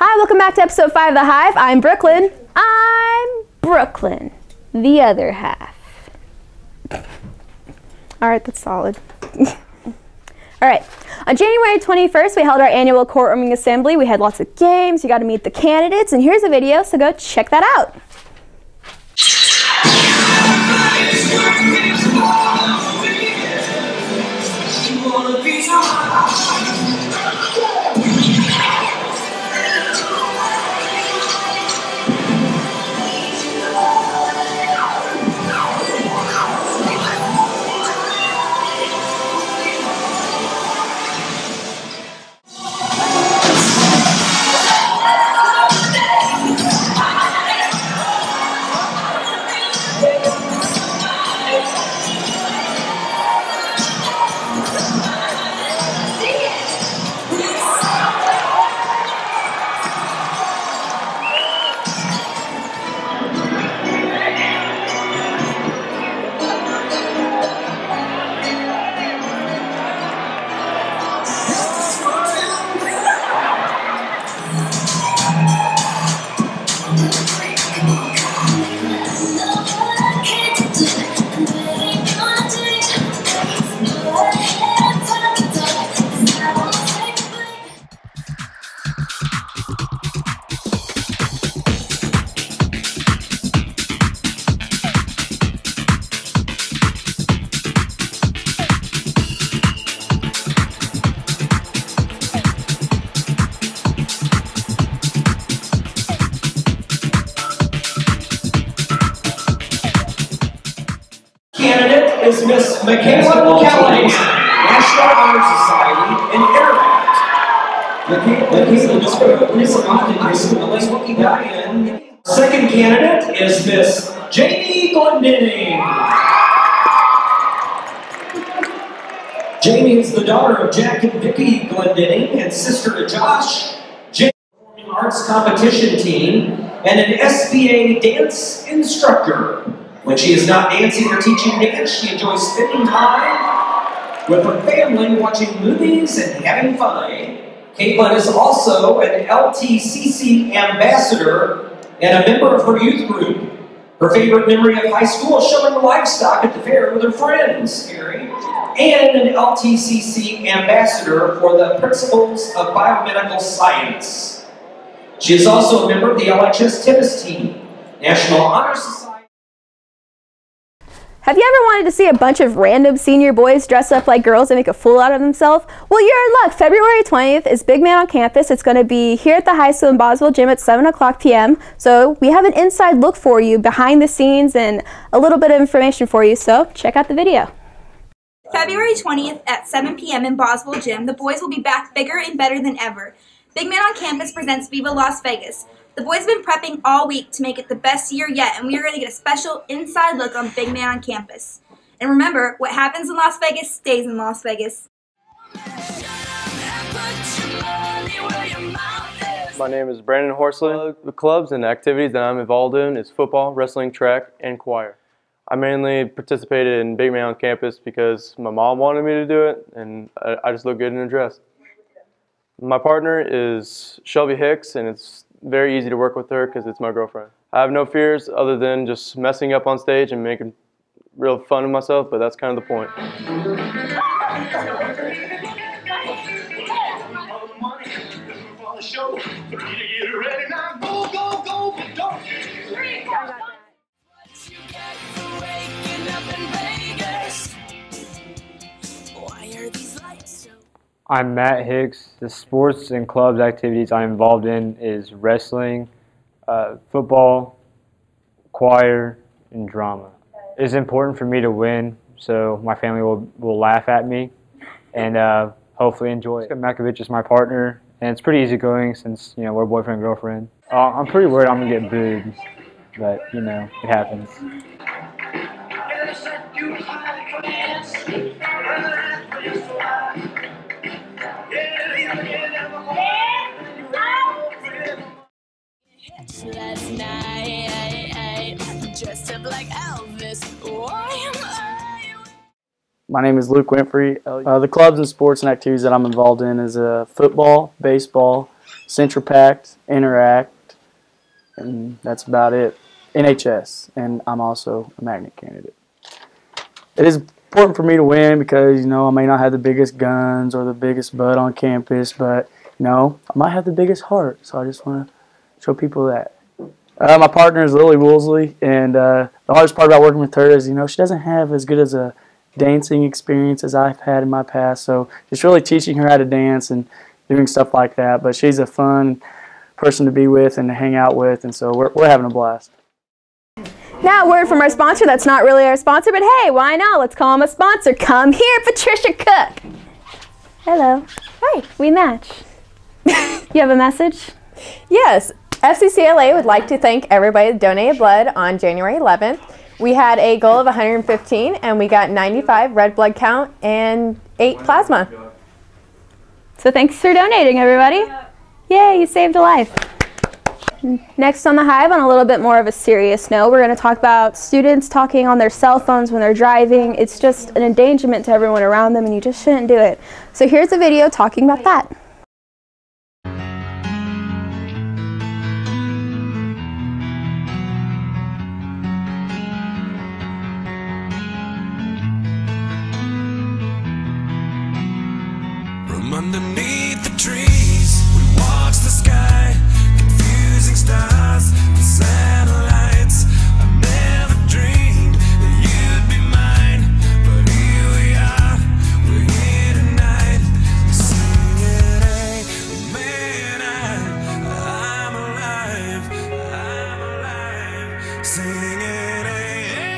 Hi, welcome back to episode 5 of The Hive. I'm Brooklyn. I'm Brooklyn, the other half. Alright, that's solid. Alright, on January 21st, we held our annual courtrooming assembly. We had lots of games, you got to meet the candidates, and here's a video, so go check that out. Candidate is Miss Michaela Callahan, National Honor Society in Interact. Second candidate is Miss Jamie Glendinning. Jamie is the daughter of Jack and Vicki Glendinning and sister to Josh. Jamie is a performing arts competition team and an SBA dance instructor. When she is not dancing or teaching dance, she enjoys spending time with her family, watching movies and having fun. Caitlin is also an LTCC ambassador and a member of her youth group. Her favorite memory of high school is showing livestock at the fair with her friends, and an LTCC ambassador for the Principles of Biomedical Science. She is also a member of the LHS tennis team, National Honor Society. Have you ever wanted to see a bunch of random senior boys dress up like girls and make a fool out of themselves? Well, you're in luck. February 20th is Big Man on Campus. It's going to be here at the high school in Boswell Gym at 7 o'clock p.m. So we have an inside look for you, behind the scenes, and a little bit of information for you. So check out the video. February 20th at 7 p.m. in Boswell Gym, the boys will be back bigger and better than ever. Big Man on Campus presents Viva Las Vegas. The boys have been prepping all week to make it the best year yet, and we are going to get a special inside look on Big Man on Campus. And remember, what happens in Las Vegas stays in Las Vegas. My name is Brandon Horsley. The clubs and activities that I'm involved in is football, wrestling, track, and choir. I mainly participated in Big Man on Campus because my mom wanted me to do it, and I just look good in a dress. My partner is Shelby Hicks, and it's very easy to work with her because it's my girlfriend. I have no fears other than just messing up on stage and making real fun of myself, but that's kind of the point. I'm Matt Hicks. The sports and clubs activities I'm involved in is wrestling, football, choir, and drama. It's important for me to win, so my family will laugh at me and hopefully enjoy it. Makovich is my partner, and it's pretty easygoing since we're boyfriend and girlfriend. I'm pretty worried I'm gonna get booed, but it happens. Last night, dressed up like Elvis. Why am I? My name is Luke Winfrey. The clubs and sports and activities that I'm involved in is football, baseball, Central Pact, Interact, and that's about it. NHS, and I'm also a magnet candidate. It is important for me to win because, you know, I may not have the biggest guns or the biggest butt on campus, but, you know, I might have the biggest heart, so I just want to show people that. My partner is Lily Woolsey, and the hardest part about working with her is, you know, she doesn't have as good as a dancing experience as I've had in my past, so just really teaching her how to dance and doing stuff like that. But she's a fun person to be with and to hang out with, and so we're having a blast. Now, a word from our sponsor that's not really our sponsor, but hey, why not? Let's call him a sponsor. Come here, Patricia Cook. Hello. Hi, we match. You have a message? Yes. FCCLA would like to thank everybody that donated blood on January 11th. We had a goal of 115, and we got 95 red blood count and 8 plasma. So thanks for donating, everybody. Yay, you saved a life. Next on the Hive, on a little bit more of a serious note, we're going to talk about students talking on their cell phones when they're driving. It's just an endangerment to everyone around them, and you just shouldn't do it. So here's a video talking about that. From underneath the trees, we watch the sky, confusing stars and satellites. I never dreamed that you'd be mine, but here we are, we're here tonight, singing, amen, I'm alive, singing,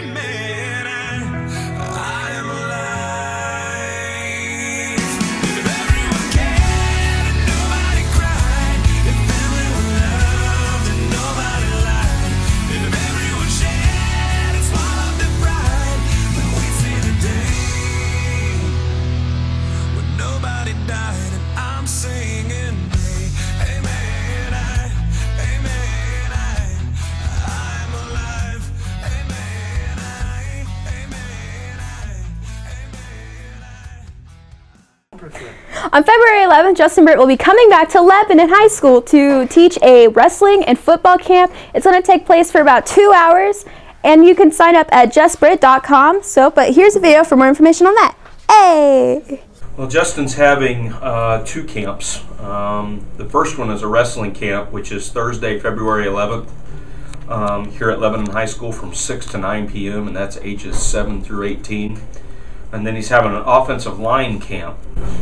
amen, I am alive. On February 11th, Justin Britt will be coming back to Lebanon High School to teach a wrestling and football camp. It's going to take place for about 2 hours, and you can sign up at justbritt.com. But here's a video for more information on that. Hey! Well, Justin's having 2 camps. The first one is a wrestling camp, which is Thursday, February 11th, here at Lebanon High School from 6 to 9 p.m., and that's ages 7 through 18. And then he's having an offensive line camp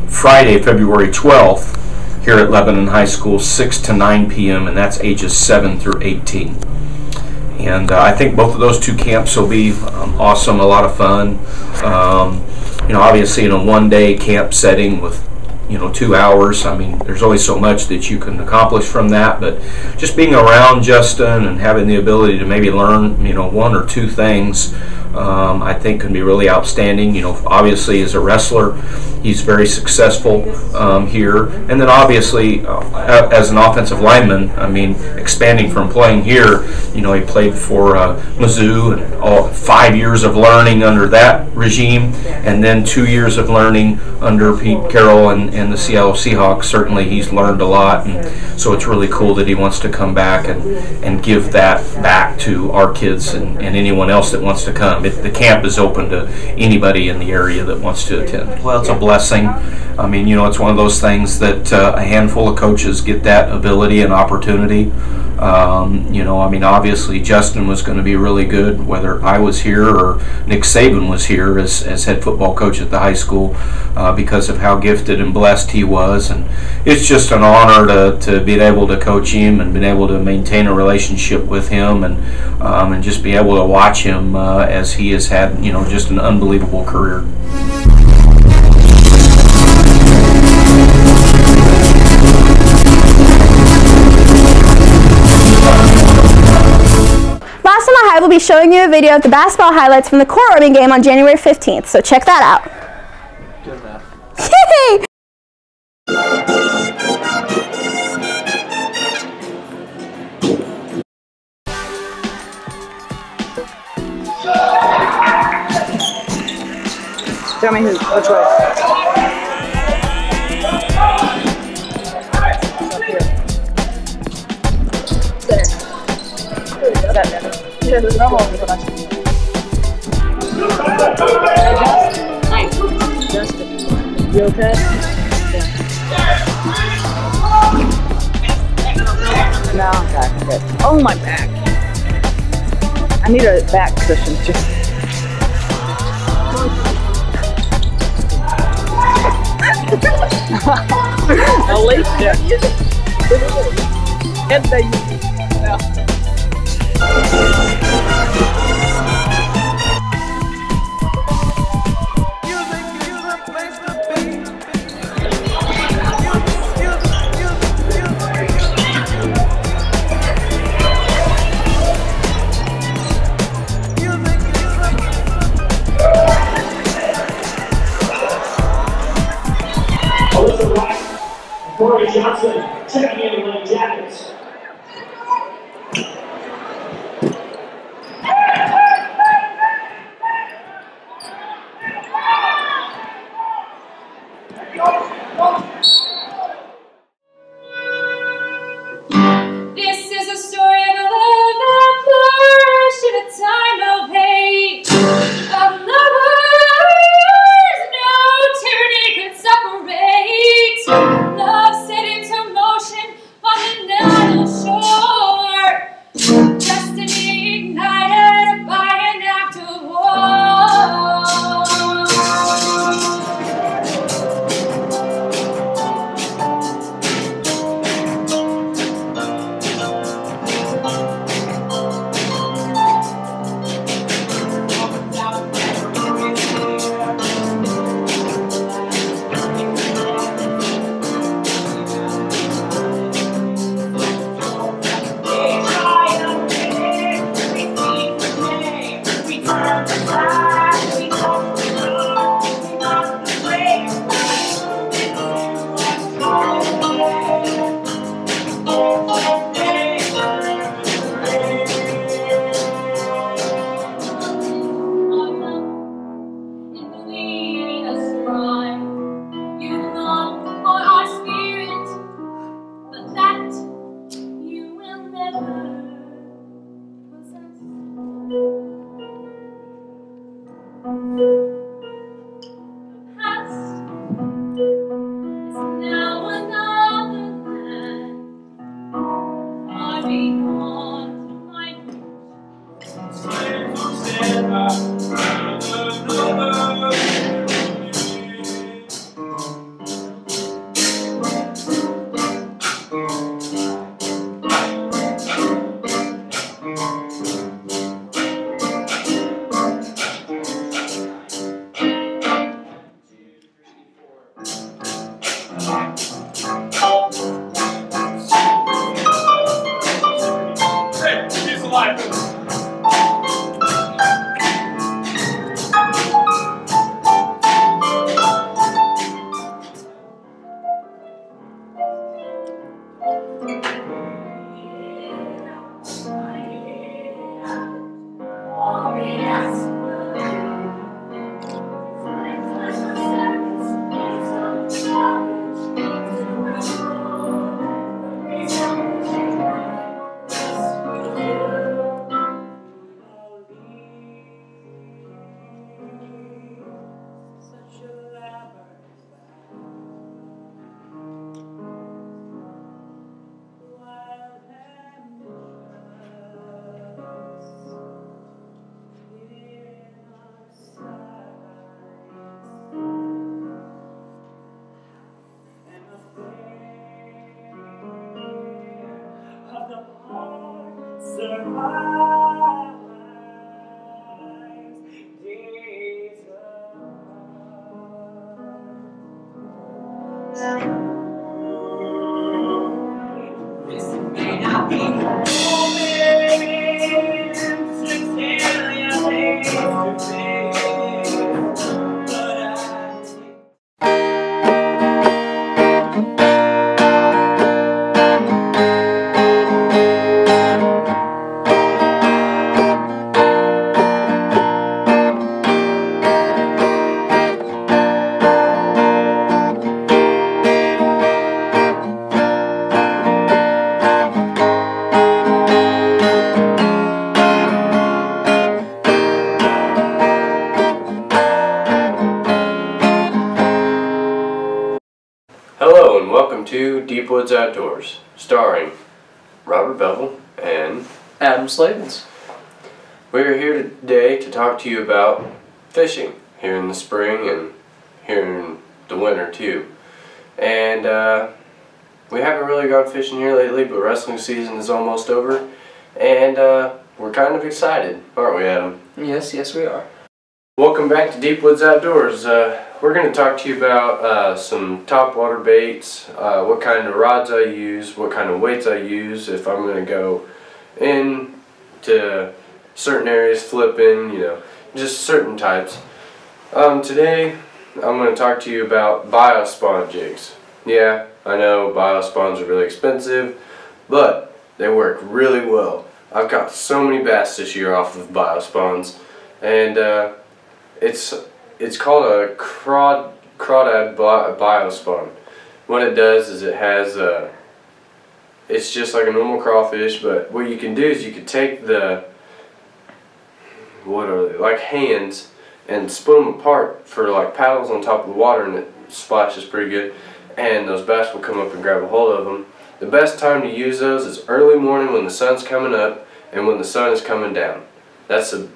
Friday, February 12th, here at Lebanon High School, 6 to 9 p.m., and that's ages 7 through 18. And I think both of those 2 camps will be awesome, a lot of fun. You know, obviously in a one-day camp setting with, you know, 2 hours, I mean, there's always so much that you can accomplish from that, but just being around Justin and having the ability to maybe learn, you know, 1 or 2 things, I think can be really outstanding. You know, obviously as a wrestler, he's very successful here, and then obviously as an offensive lineman, I mean, expanding from playing here, you know, he played for Mizzou, and all 5 years of learning under that regime, and then 2 years of learning under Pete Carroll and the Seattle Seahawks. Certainly he's learned a lot, and so it's really cool that he wants to come back and give that back to our kids and anyone else that wants to come. The camp is open to anybody in the area that wants to attend. Well, it's a blessing. I mean, you know, it's one of those things that a handful of coaches get that ability and opportunity. You know, I mean, obviously Justin was going to be really good whether I was here or Nick Saban was here as head football coach at the high school because of how gifted and blessed he was, and it's just an honor to be able to coach him and been able to maintain a relationship with him and just be able to watch him as he has had, you know, just an unbelievable career. Last on the Hive, we'll be showing you a video of the basketball highlights from the court warming game on January 15th, so check that out. Good enough. Yay! Tell me which way. that better. Yeah, the normal is what I should Justin. You okay? No, okay. Oh, my back. I need a back cushion too. At least and they Corey Johnson checking in with the Jackets. This is a story of a love that flourished in a time of hate. Of lovers, no tyranny could separate. Love set into motion on the Nile shore. Destiny ignited by an act of war. Deep Woods Outdoors, starring Robert Bevel and Adam Slavens. We are here today to talk to you about fishing here in the spring and here in the winter too. And we haven't really gone fishing here lately, but wrestling season is almost over, and we're kind of excited, aren't we, Adam? Yes, we are. Welcome back to Deep Woods Outdoors. We're going to talk to you about some topwater baits, what kind of rods I use, what kind of weights I use if I'm going to go into certain areas flipping, you know, just certain types. Today I'm going to talk to you about biospawn jigs. Yeah, I know biospawns are really expensive, but they work really well. I've got so many bass this year off of biospawns, and it's called a crawdad biospawn. What it does is it has it's just like a normal crawfish, but what you can do is you can take the, what are they, like hands, and split them apart for like paddles on top of the water, and it splashes pretty good, and those bass will come up and grab a hold of them. The best time to use those is early morning when the sun's coming up and when the sun is coming down. That's the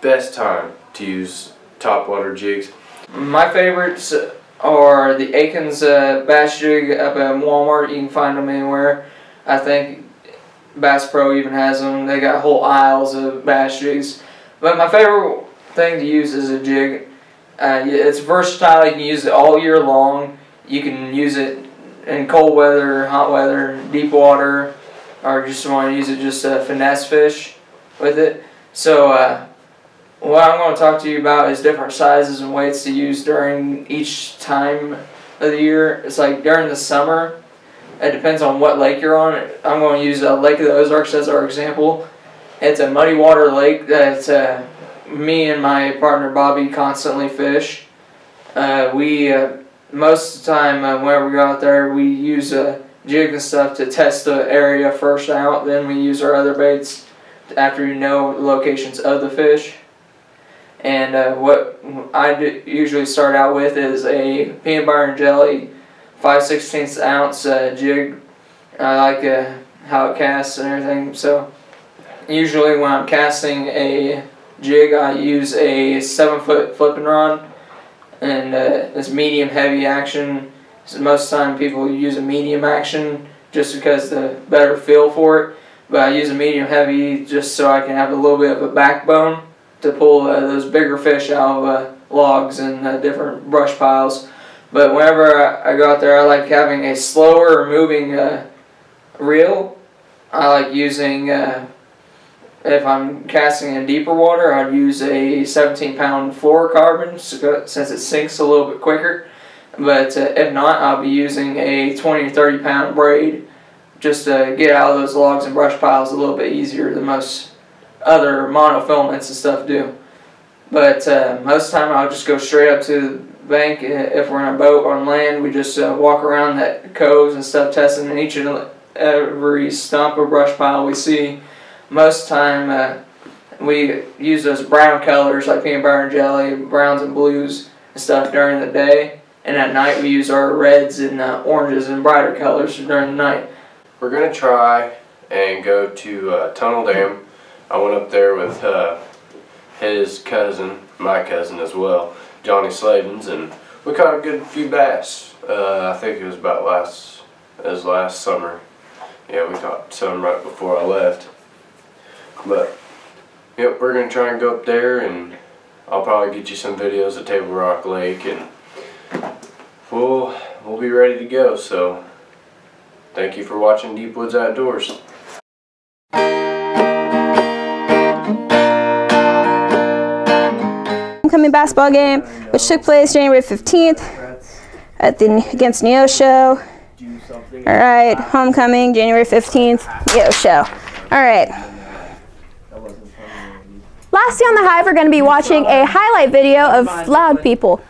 best time to use topwater jigs. My favorites are the Aikens bass jig up at Walmart. You can find them anywhere. I think Bass Pro even has them. They got whole aisles of bass jigs. But my favorite thing to use is a jig. It's versatile. You can use it all year long. You can use it in cold weather, hot weather, deep water, or just want to use it just to finesse fish with it. So what I'm going to talk to you about is different sizes and weights to use during each time of the year. It's like during the summer, it depends on what lake you're on. I'm going to use Lake of the Ozarks as our example. It's a muddy water lake that me and my partner Bobby constantly fish. Most of the time whenever we go out there, we use a jig and stuff to test the area first out. Then we use our other baits after you know the locations of the fish. And what I usually start out with is a peanut butter and jelly 5/16 ounce jig. I like how it casts and everything. So usually when I'm casting a jig, I use a 7-foot flipping rod, and it's medium heavy action. So most of the time people use a medium action just because the better feel for it. But I use a medium heavy just so I can have a little bit of a backbone to pull those bigger fish out of logs and different brush piles. But whenever I go out there, I like having a slower moving reel. I like using, if I'm casting in deeper water, I'd use a 17-pound fluorocarbon since it sinks a little bit quicker. But if not, I'll be using a 20 or 30-pound braid just to get out of those logs and brush piles a little bit easier than most other monofilaments and stuff do. But most of the time I'll just go straight up to the bank. If we're in a boat on land, we just walk around that coves and stuff, testing each and every stump or brush pile we see. Most of the time we use those brown colors like peanut butter and jelly, browns and blues and stuff during the day, and at night we use our reds and oranges and brighter colors during the night. We're going to try and go to Tunnel Dam. I went up there with his cousin, my cousin as well, Johnny Slavens, and we caught a good few bass. I think it was about last summer. Yeah, we caught some right before I left. But yep, we're gonna try and go up there, and I'll probably get you some videos of Table Rock Lake, and we'll be ready to go. So thank you for watching Deep Woods Outdoors. Homecoming basketball game, which took place January 15th against Neosho. All right, homecoming, January 15th, Neosho. All right. Lastly on the Hive, we're going to be watching a highlight video of loud people.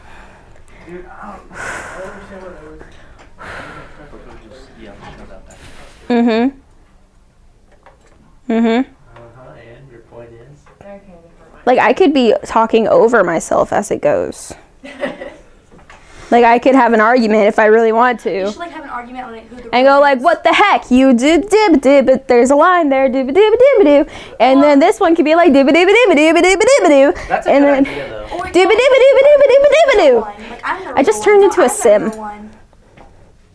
Mm-hmm. Mm-hmm. Like, I could be talking over myself as it goes. Like, I could have an argument if I really want to. You should, like, have an argument argument on who the And go like, what the heck? You dib dib dib, but there's a line there, dib dib dib dib. And then this one could be like dib dib dib dib dib dib dib. That's a and good then idea, though. dib dib dib dib dib dib dib. Like, I'm the I just real turned one. into a I'm the sim. real one.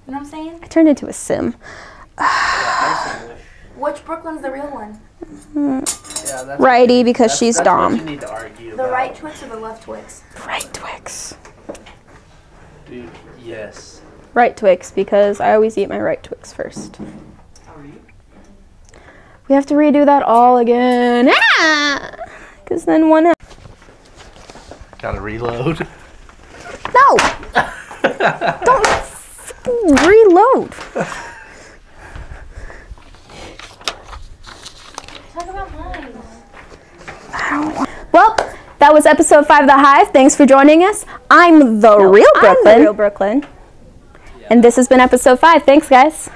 You know what I'm saying? I turned into a sim. Which Brooklyn's the real one? Yeah, that's Righty, because she's that's Dom. what you need to argue The about. right Twix or the left Twix? Right Twix. Dude, yes. Right Twix, because I always eat my right Twix first. We have to redo that all again. Ah! Because then one. Gotta reload. No! Don't f***ing reload. Talk about mine. Well, that was episode 5 of The Hive. Thanks for joining us. I'm the real Brooklyn. And this has been episode 5. Thanks, guys.